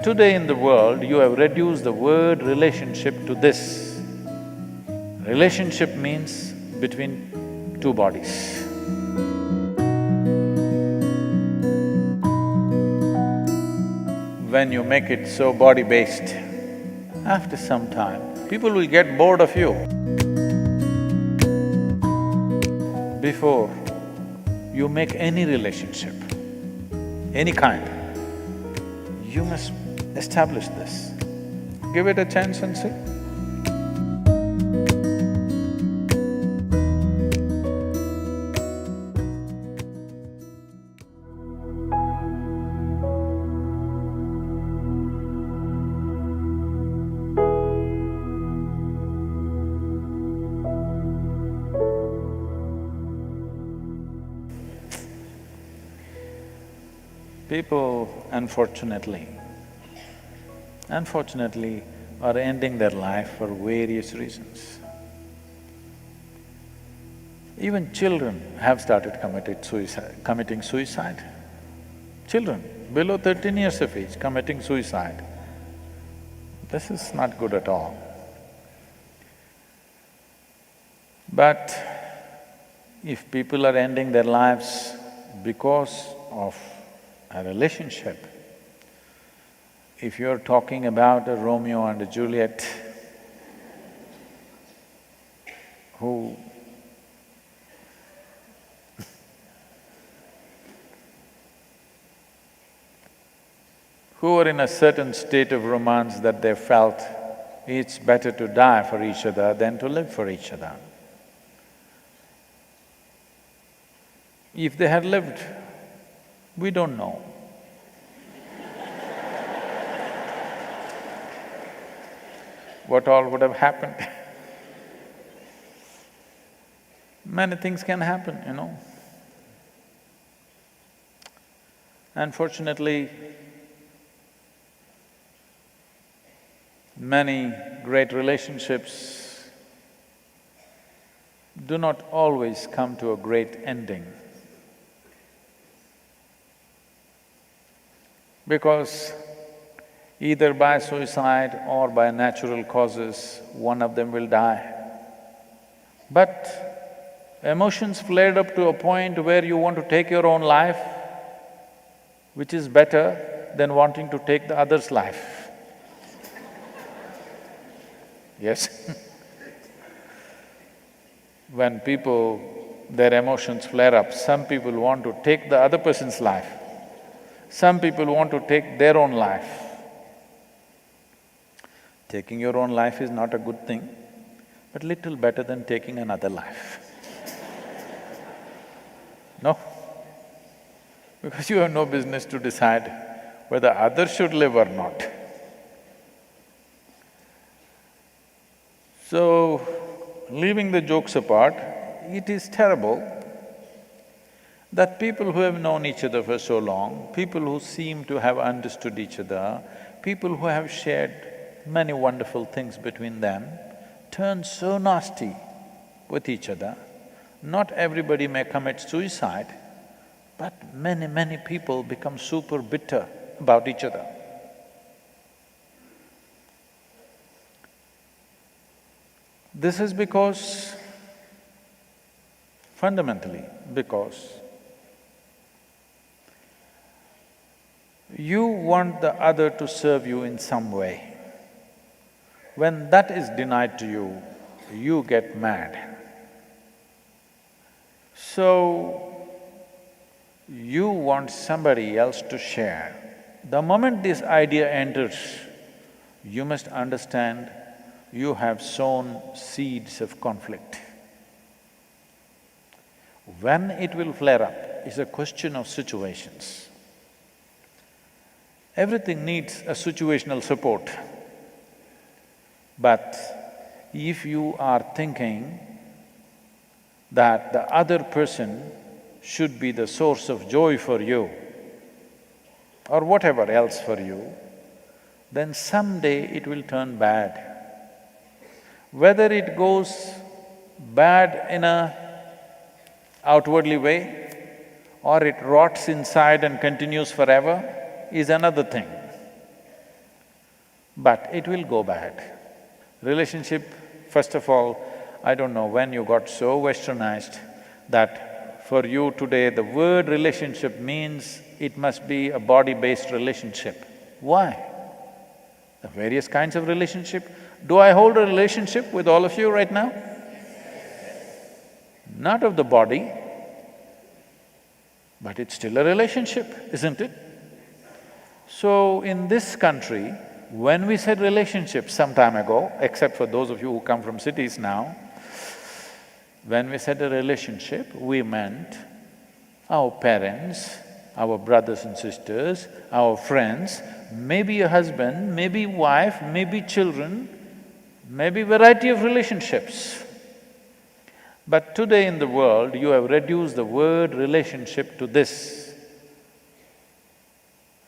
Today in the world, you have reduced the word relationship to this. Relationship means between two bodies. When you make it so body-based, after some time, people will get bored of you. Before you make any relationship, any kind, you must establish this. Give it a chance and see. People, unfortunately, are ending their life for various reasons. Even children have started committing suicide. Children below 13 years of age committing suicide. This is not good at all. But if people are ending their lives because of a relationship, if you're talking about a Romeo and a Juliet who are in a certain state of romance that they felt it's better to die for each other than to live for each other. If they had lived, we don't know. What all would have happened? Many things can happen, you know. Unfortunately, many great relationships do not always come to a great ending. Because either by suicide or by natural causes, one of them will die. But emotions flared up to a point where you want to take your own life, which is better than wanting to take the other's life. Yes. When their emotions flare up, some people want to take the other person's life, some people want to take their own life. Taking your own life is not a good thing, but little better than taking another life. No? Because you have no business to decide whether others should live or not. So, leaving the jokes apart, it is terrible that people who have known each other for so long, people who seem to have understood each other, people who have shared many wonderful things between them, turn so nasty with each other. Not everybody may commit suicide, but many people become super bitter about each other. This is fundamentally because you want the other to serve you in some way. When that is denied to you, you get mad. So, you want somebody else to share. The moment this idea enters, you must understand you have sown seeds of conflict. When it will flare up is a question of situations. Everything needs a situational support. But if you are thinking that the other person should be the source of joy for you or whatever else for you, then someday it will turn bad. Whether it goes bad in a outwardly way or it rots inside and continues forever is another thing. but it will go bad. Relationship, first of all, I don't know when you got so westernized that for you today the word relationship means it must be a body-based relationship. Why? The various kinds of relationship. Do I hold a relationship with all of you right now? Not of the body, but it's still a relationship, isn't it? So in this country, when we said relationship some time ago, except for those of you who come from cities now, when we said a relationship, we meant our parents, our brothers and sisters, our friends, maybe a husband, maybe wife, maybe children, maybe variety of relationships. But today in the world, you have reduced the word relationship to this.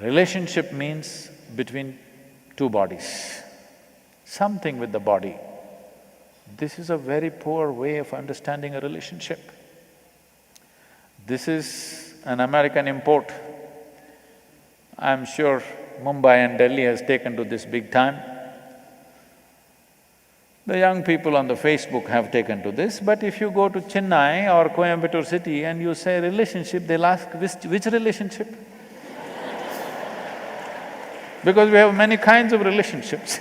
Relationship means between two bodies, something with the body. This is a very poor way of understanding a relationship. This is an American import. I'm sure Mumbai and Delhi has taken to this big time. The young people on the Facebook have taken to this, but if you go to Chennai or Coimbatore city and you say relationship, they'll ask, which relationship? Because we have many kinds of relationships.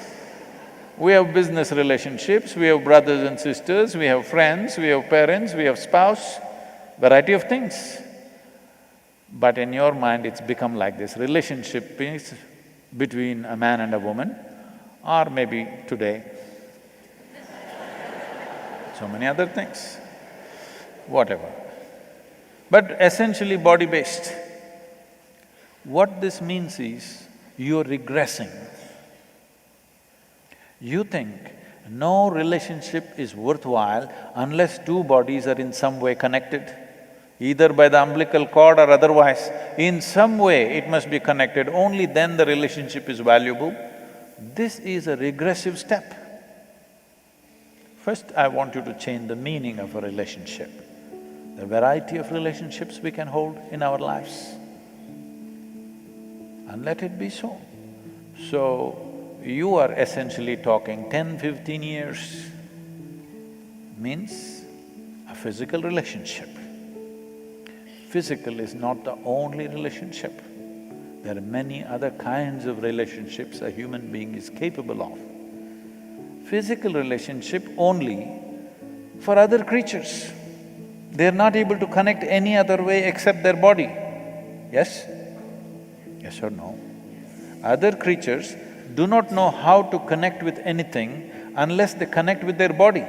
We have business relationships, we have brothers and sisters, we have friends, we have parents, we have spouse, variety of things. But in your mind, it's become like this. Relationship is between a man and a woman, or maybe today, so many other things, whatever. But essentially body-based. What this means is, you're regressing. You think no relationship is worthwhile unless two bodies are in some way connected, either by the umbilical cord or otherwise. In some way it must be connected, only then the relationship is valuable. This is a regressive step. First, I want you to change the meaning of a relationship, the variety of relationships we can hold in our lives, and let it be so. So, you are essentially talking 10, 15 years means a physical relationship. Physical is not the only relationship. There are many other kinds of relationships a human being is capable of. Physical relationship only for other creatures. They're not able to connect any other way except their body. Yes? Yes or no? Other creatures do not know how to connect with anything unless they connect with their body.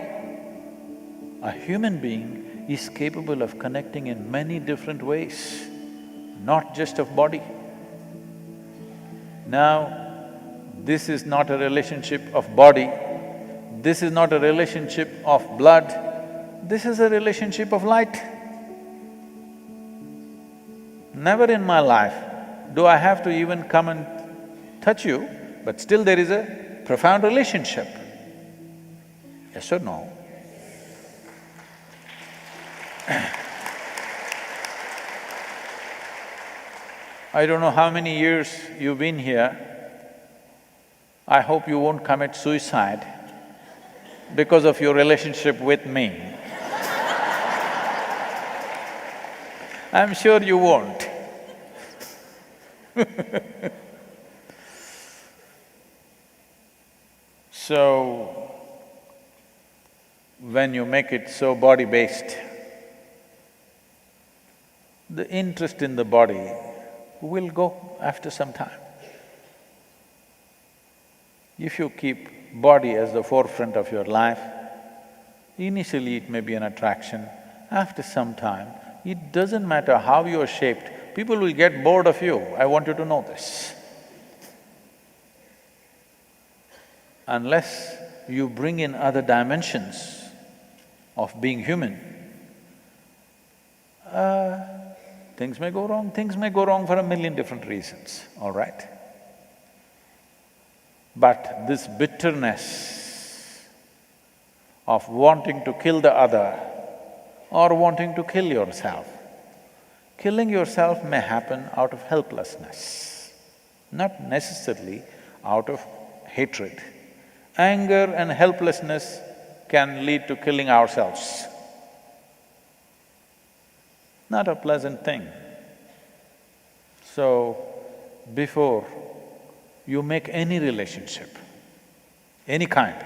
A human being is capable of connecting in many different ways, not just of body. Now, this is not a relationship of body, this is not a relationship of blood, this is a relationship of light. Never in my life do I have to even come and touch you, but still there is a profound relationship. Yes or no? I don't know how many years you've been here. I hope you won't commit suicide because of your relationship with me. I'm sure you won't. So, when you make it so body-based, the interest in the body will go after some time. If you keep body as the forefront of your life, initially it may be an attraction, after some time, it doesn't matter how you're shaped, people will get bored of you, I want you to know this. Unless you bring in other dimensions of being human, things may go wrong. Things may go wrong for a million different reasons, all right? But this bitterness of wanting to kill the other or wanting to kill yourself, killing yourself may happen out of helplessness, not necessarily out of hatred. Anger and helplessness can lead to killing ourselves. Not a pleasant thing. So, before you make any relationship, any kind,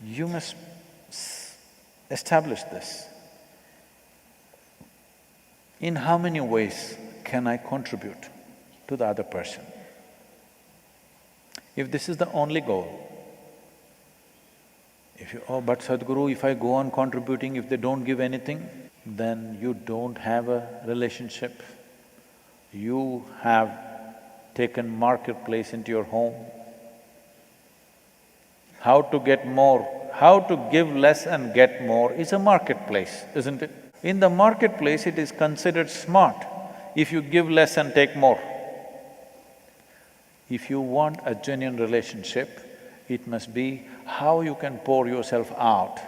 you must establish this. In how many ways can I contribute to the other person? If this is the only goal, but Sadguru, if I go on contributing, if they don't give anything, then you don't have a relationship. You have taken marketplace into your home. How to get more, how to give less and get more is a marketplace, isn't it? In the marketplace, it is considered smart if you give less and take more. If you want a genuine relationship, it must be how you can pour yourself out,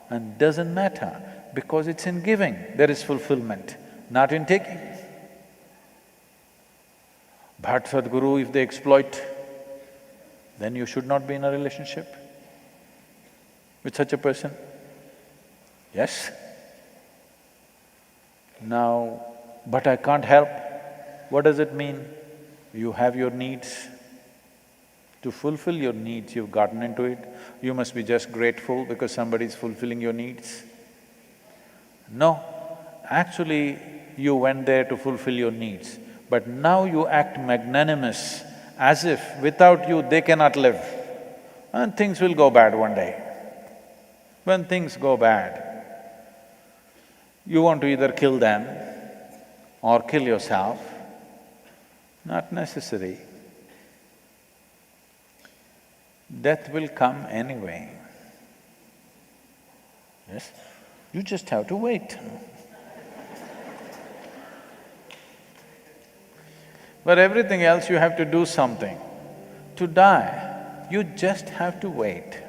and doesn't matter, because it's in giving there is fulfillment, not in taking. But Sadguru, if they exploit, then you should not be in a relationship with such a person. Yes? Now, but I can't help. What does it mean? You have your needs. To fulfill your needs, you've gotten into it. You must be just grateful because somebody is fulfilling your needs. No, actually you went there to fulfill your needs, but now you act magnanimous as if without you they cannot live. And things will go bad one day. When things go bad, you want to either kill them or kill yourself. Not necessary. Death will come anyway. Yes? You just have to wait. But everything else you have to do something. To die, you just have to wait.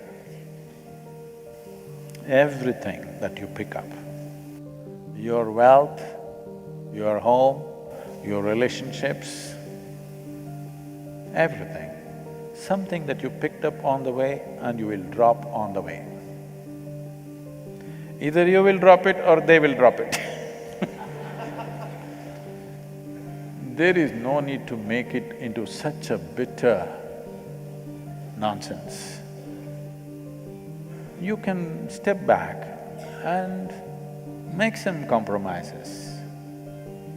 Everything that you pick up, your wealth, your home, your relationships, everything, something that you picked up on the way and you will drop on the way. Either you will drop it or they will drop it. There is no need to make it into such a bitter nonsense. You can step back and make some compromises.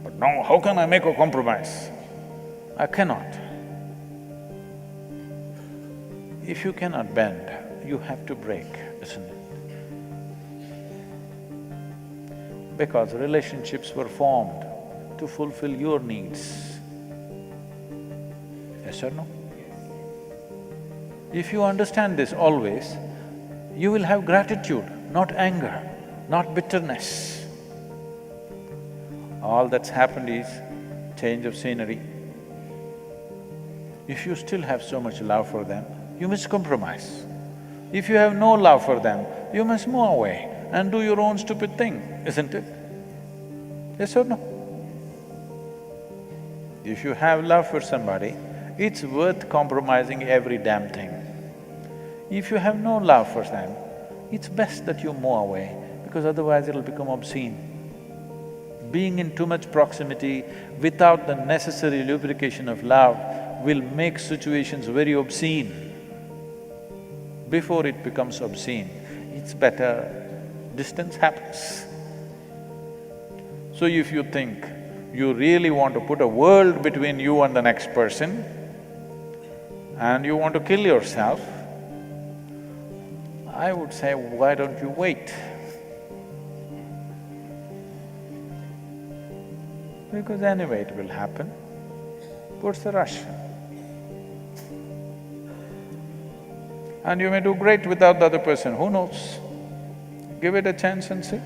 But no, how can I make a compromise? I cannot. If you cannot bend, you have to break, isn't it? Because relationships were formed to fulfill your needs. Yes or no? If you understand this always, you will have gratitude, not anger, not bitterness. All that's happened is change of scenery. If you still have so much love for them, you must compromise. If you have no love for them, you must move away and do your own stupid thing, isn't it? Yes or no? If you have love for somebody, it's worth compromising every damn thing. If you have no love for them, it's best that you move away, because otherwise it'll become obscene. Being in too much proximity without the necessary lubrication of love will make situations very obscene. Before it becomes obscene, it's better distance happens. So if you think you really want to put a world between you and the next person and you want to kill yourself, I would say, why don't you wait? Because anyway it will happen. What's the rush? And you may do great without the other person, who knows? Give it a chance and see.